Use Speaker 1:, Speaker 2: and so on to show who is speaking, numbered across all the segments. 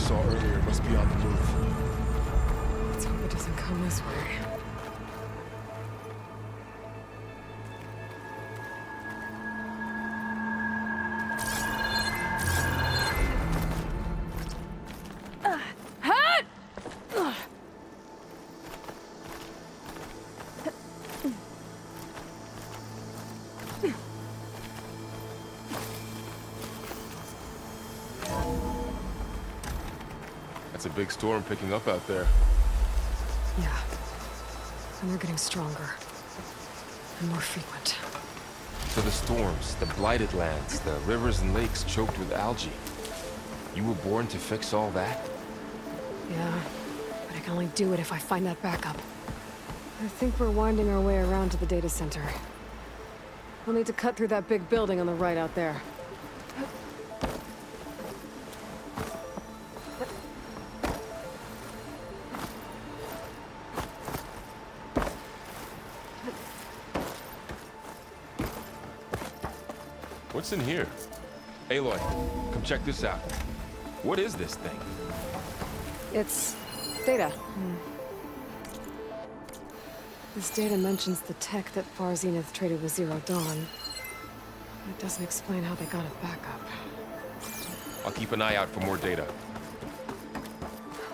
Speaker 1: saw earlier must be on the move.
Speaker 2: Let's hope it doesn't come this way.
Speaker 1: It's a big storm picking up out there.
Speaker 2: Yeah. And they're getting stronger. And more frequent.
Speaker 1: So the storms, the blighted lands, the rivers and lakes choked with algae. You were born to fix all that?
Speaker 2: Yeah. But I can only do it if I find that backup. I think we're winding our way around to the data center. We'll need to cut through that big building on the right out there.
Speaker 1: What's in here? Aloy, come check this out. What is this thing?
Speaker 2: It's data. This data mentions the tech that Far Zenith traded with Zero Dawn. It doesn't explain how they got it back up.
Speaker 1: I'll keep an eye out for more data.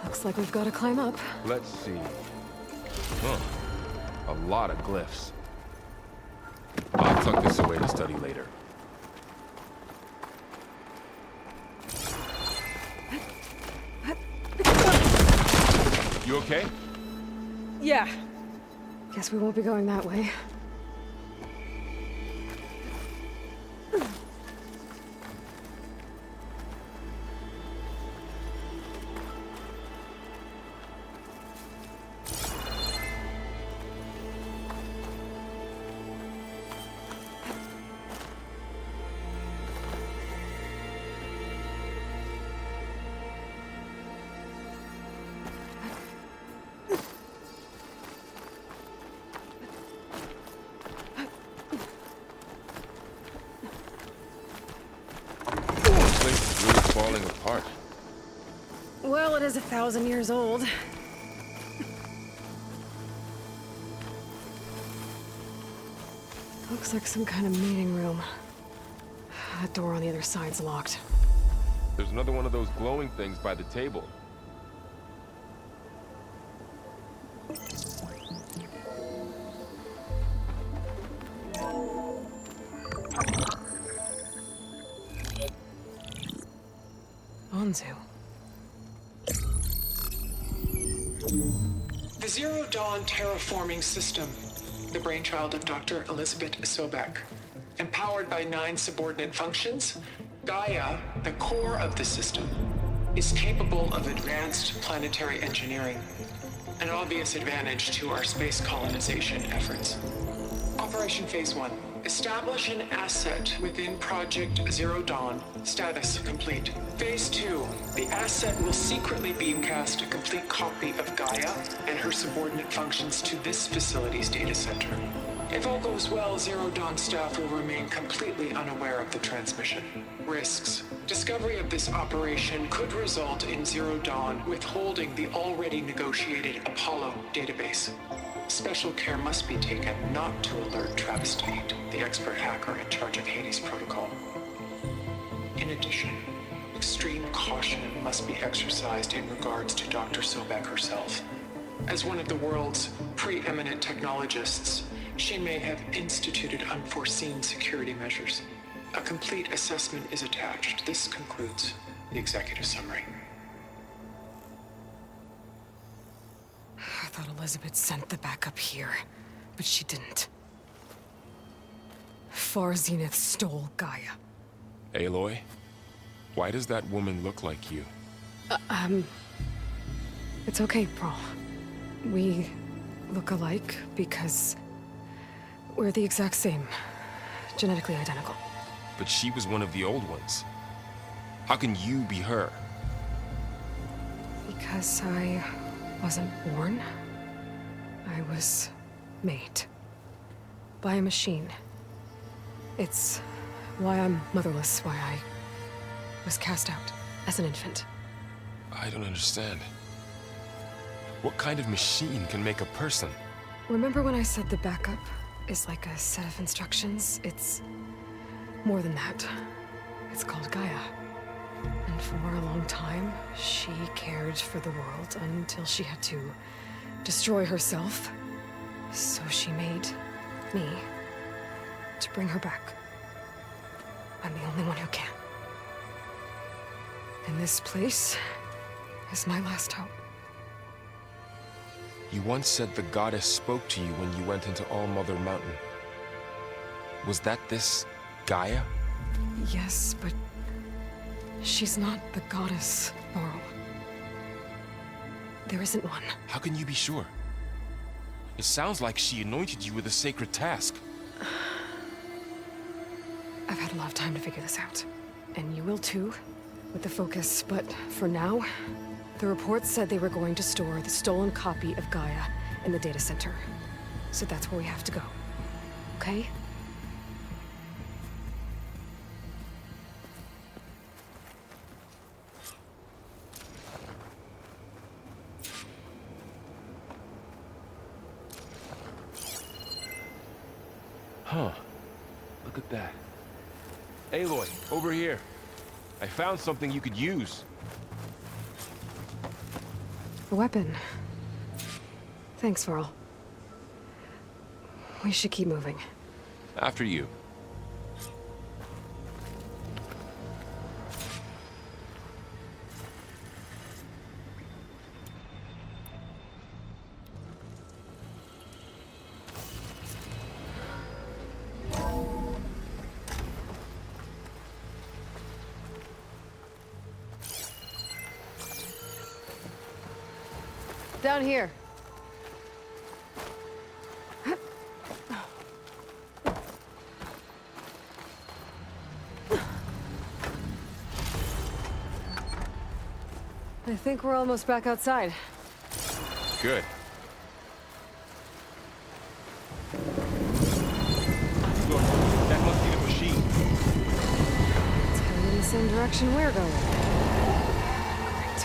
Speaker 2: Looks like we've got to climb up.
Speaker 1: Let's see. Huh. A lot of glyphs. I'll tuck this away to study later. You okay?
Speaker 2: Yeah. Guess we won't be going that way.
Speaker 1: Falling apart.
Speaker 2: Well, it is 1,000 years old. Looks like some kind of meeting room. That door on the other side's locked.
Speaker 1: There's another one of those glowing things by the table.
Speaker 2: Anzu.
Speaker 3: The Zero Dawn terraforming system, the brainchild of Dr. Elizabeth Sobek. Empowered by 9 subordinate functions, Gaia, the core of the system, is capable of advanced planetary engineering, an obvious advantage to our space colonization efforts. Operation Phase 1. Establish an asset within Project Zero Dawn. Status complete. Phase 2. The asset will secretly beamcast a complete copy of Gaia and her subordinate functions to this facility's data center. If all goes well, Zero Dawn staff will remain completely unaware of the transmission. Risks. Discovery of this operation could result in Zero Dawn withholding the already negotiated Apollo database. Special care must be taken not to alert Travis Tate, the expert hacker in charge of Hades Protocol. In addition, extreme caution must be exercised in regards to Dr. Sobek herself. As one of the world's preeminent technologists, she may have instituted unforeseen security measures. A complete assessment is attached. This concludes the executive summary.
Speaker 2: I thought Elizabeth sent the backup here, but she didn't. Far Zenith stole Gaia.
Speaker 1: Aloy, why does that woman look like you?
Speaker 2: It's okay, Pearl. We look alike because we're the exact same. Genetically identical.
Speaker 1: But she was one of the old ones. How can you be her?
Speaker 2: Because I wasn't born. I was made. By a machine. It's why I'm motherless, why I was cast out as an infant.
Speaker 1: I don't understand. What kind of machine can make a person?
Speaker 2: Remember when I said the backup is like a set of instructions? It's more than that. It's called Gaia. And for a long time, she cared for the world until she had to destroy herself. So she made me to bring her back. I'm the only one who can. And this place is my last hope.
Speaker 1: You once said the goddess spoke to you when you went into All-Mother Mountain. Was that this Gaia?
Speaker 2: Yes, but she's not the goddess, Laurel. There isn't one.
Speaker 1: How can you be sure? It sounds like she anointed you with a sacred task.
Speaker 2: I've had a lot of time to figure this out. And you will too, with the focus. But for now, the reports said they were going to store the stolen copy of Gaia in the data center. So that's where we have to go. Okay?
Speaker 1: Huh. Look at that. Aloy, over here. I found something you could use.
Speaker 2: A weapon. Thanks, Varl. We should keep moving.
Speaker 1: After you.
Speaker 2: Down here. I think we're almost back outside.
Speaker 1: Good. Look, that must be the machine.
Speaker 2: It's heading in the same direction we're going. Great.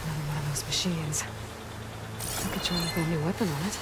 Speaker 2: Another one of those machines. I could try with that new weapon on it.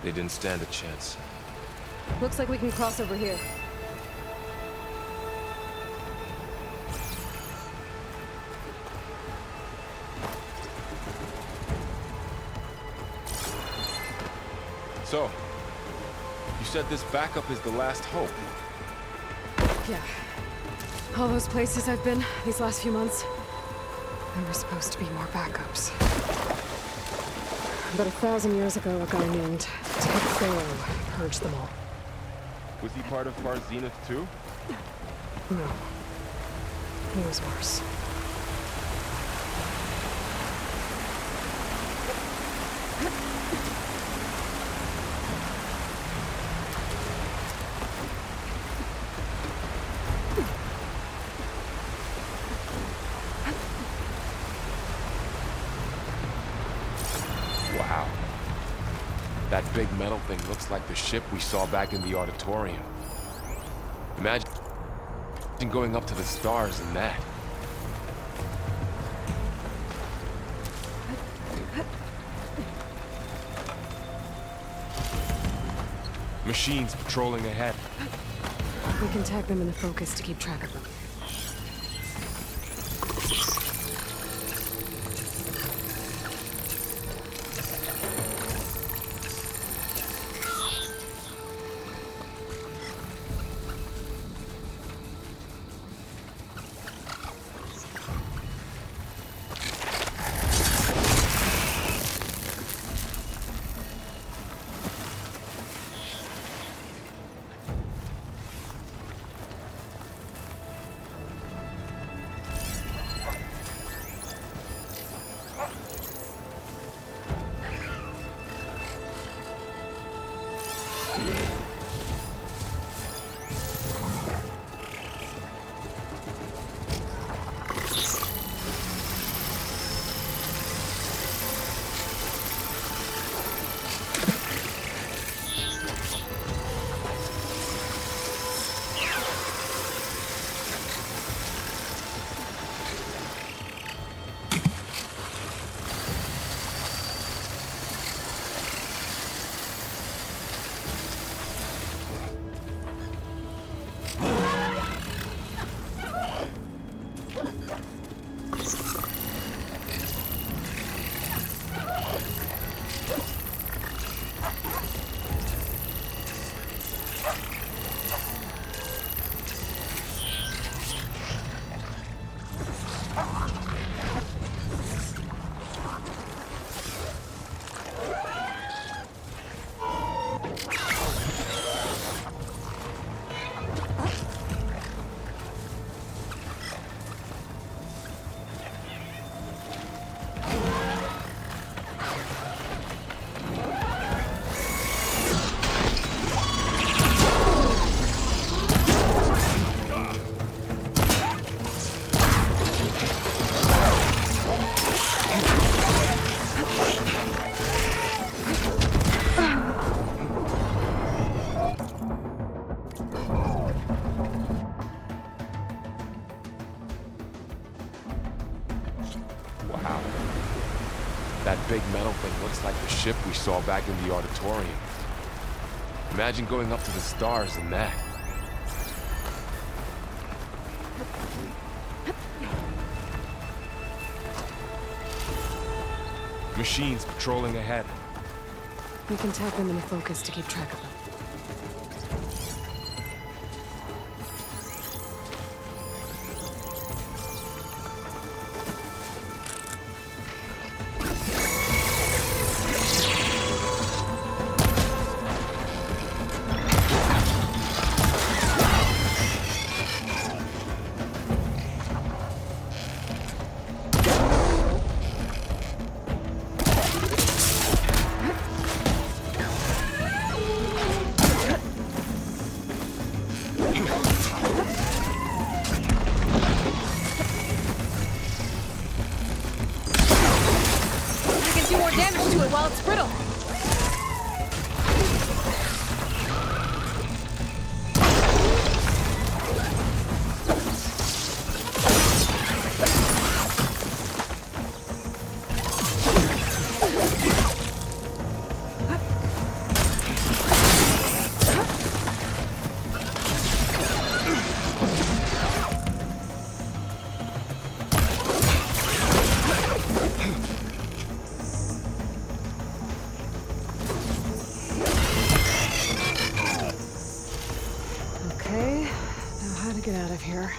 Speaker 1: They didn't stand a chance.
Speaker 2: Looks like we can cross over here.
Speaker 1: So, you said this backup is the last hope.
Speaker 2: Yeah. All those places I've been these last few months, there were supposed to be more backups. But 1,000 years ago, a guy named Ted Faro purged them all.
Speaker 1: Was he part of Far Zenith too?
Speaker 2: No. He was worse.
Speaker 1: Wow. That big metal thing looks like the ship we saw back in the auditorium. Imagine going up to the stars in that. Machines patrolling ahead.
Speaker 2: We can tag them in the focus to keep track of them.
Speaker 1: Wow. That big metal thing looks like the ship we saw back in the auditorium. Imagine going up to the stars in that. Machines patrolling ahead.
Speaker 2: We can tag them in the focus to keep track of them. Damage to it while it's brittle. Okay, now how to get out of here.